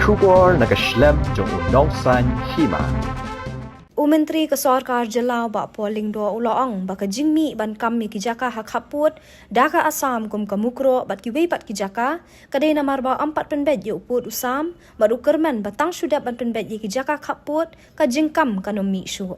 Kubor nakaslem jong udongsan Hima. Menteri ke Sarkar Jelau Bakpo Lyngdoh Uloong baka jingmi ban kami ki Jaka hak haput daka asam kum kamukro bat ki weipat ki Jaka kadai namar ba 4 penbet ye uput usam baru kerman batang sudah ban penbet ye ki Jaka haput ka jingkam kanomi syu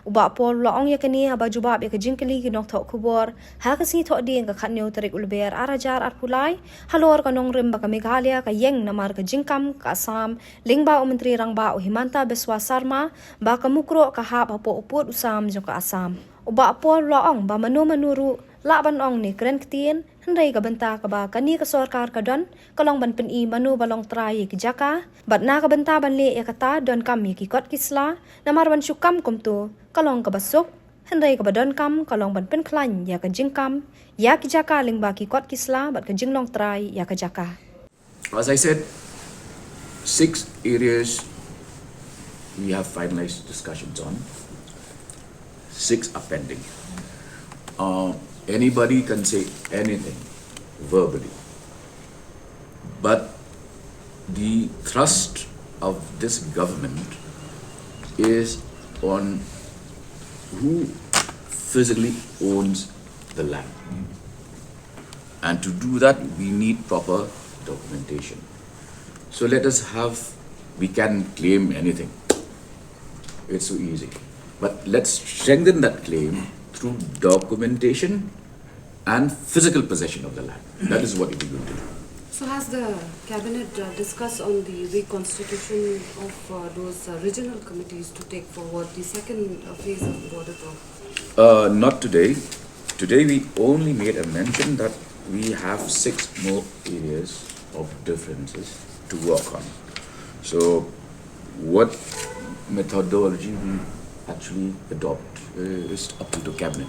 Bakpo Uloong ye kini aba jubab ye ka jingkeli ki nok thok kubor ha ka si thok ding ka khatneu tarik ulber arajar arpulai halor ka nong rim baka Meghalaya ka yeng namar ka jingkam ka asam lingba menteri rangba Himanta Beswa Sarma ba ka mukro kahap hapo uput usam jong ka asam. Uba Apol Uloong ba Mano menuru la ban ong ni kren ketien hendai ka benta ka ba kani ka sarkar ka don kalong ban peni Mano balong Trai ki Jaka bat na ka benta ban le ya kata don kam ki kot kisla namar ban syukam kum tu kalong ka basuk hendai ka ba don kam kalong ban pen klan ya ka jingkam ya ki Jaka lingba ki kot kisla bat ka jinglong Trai ya ka Jaka. As I said, 6 areas we have finalized discussions on. 6 are pending. Anybody can say anything verbally, but the thrust of this government is on who physically owns the land. And to do that, we need proper documentation. So we can claim anything. It's so easy. But let's strengthen that claim through documentation and physical possession of the land. That is what we will do. So has the cabinet discussed on the reconstitution of those regional committees to take forward the second phase of border talk? Not today. Today we only made a mention that we have 6 more areas of differences to work on. So what methodology we actually adopt is up to the cabinet.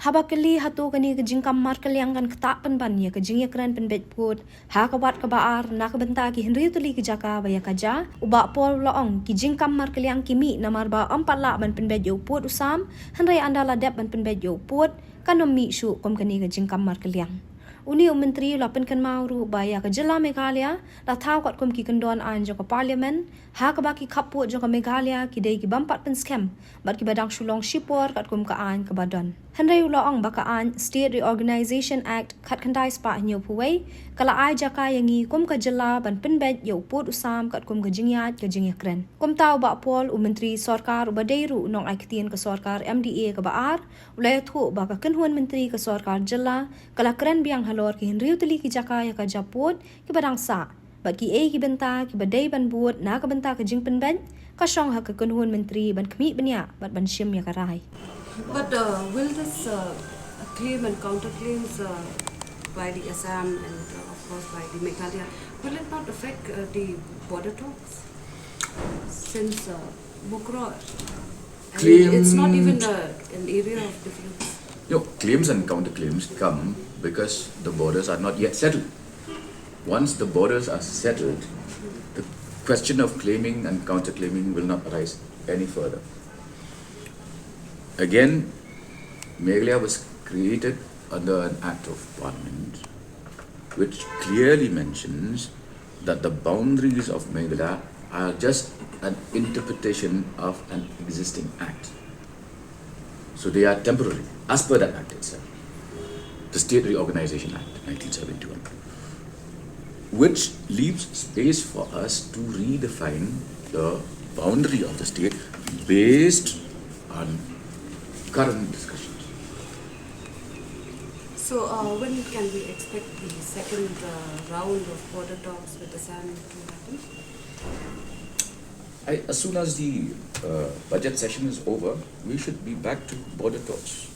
Habakali hatu kani ke jingkam markal yang kan ketak ban ya ke jingya kran pen bet put ha ka wat ka baar na ka benta ki henry tuli ki Jaka baya kaja uba pol Uloong ki jingkam markal yang kimi namar ba 4 la ban pen bet yo put usam henry andala dep ban pen bet yo put kanomi syu kom kani ke jingkam markal yang Uni menteri lapan kan mauru baya ke jela Meghalaya la thau kat kum ki kendon an jo ka parliament ha ka baki khaput jo ka Meghalaya ki dei ki bampat pen scam bat ki badang shulong shipor kat kum ka an ka badon Henry Uloong baka an State Reorganization Act khat khandai spa nyo puwei kala ai Jaka yangi kum ka jela ban pen bet yo put usam kat kum ka jingyat ka jingya kren kum tau ba pol menteri sarkar ubadeiru nong ai ktien ka sarkar MDA ka baar ulai thu baka kenhuan menteri ka sarkar jela kala kren biang halor ki Henry tuli ki Jaka ya ka japut ki badang sa bat ki ki benta ki badai ban buat na ka benta ka jing pen ben ka shong ha ka kenhuan menteri ban khmi benya bat ban shim ya ka rai. But will this claim and counterclaims by the Assam and of course by the Meghalaya, will it not affect the border talks? Since Bukro, it's not even an area of difference. Claims and counterclaims come because the borders are not yet settled. Once the borders are settled, the question of claiming and counterclaiming will not arise any further. Again, Meghalaya was created under an act of parliament which clearly mentions that the boundaries of Meghalaya are just an interpretation of an existing act. So they are temporary, as per that act itself, the State Reorganization Act 1971, which leaves space for us to redefine the boundary of the state based on current discussions. So when can we expect the second round of border talks with Assam to happen? As soon as the budget session is over, we should be back to border talks.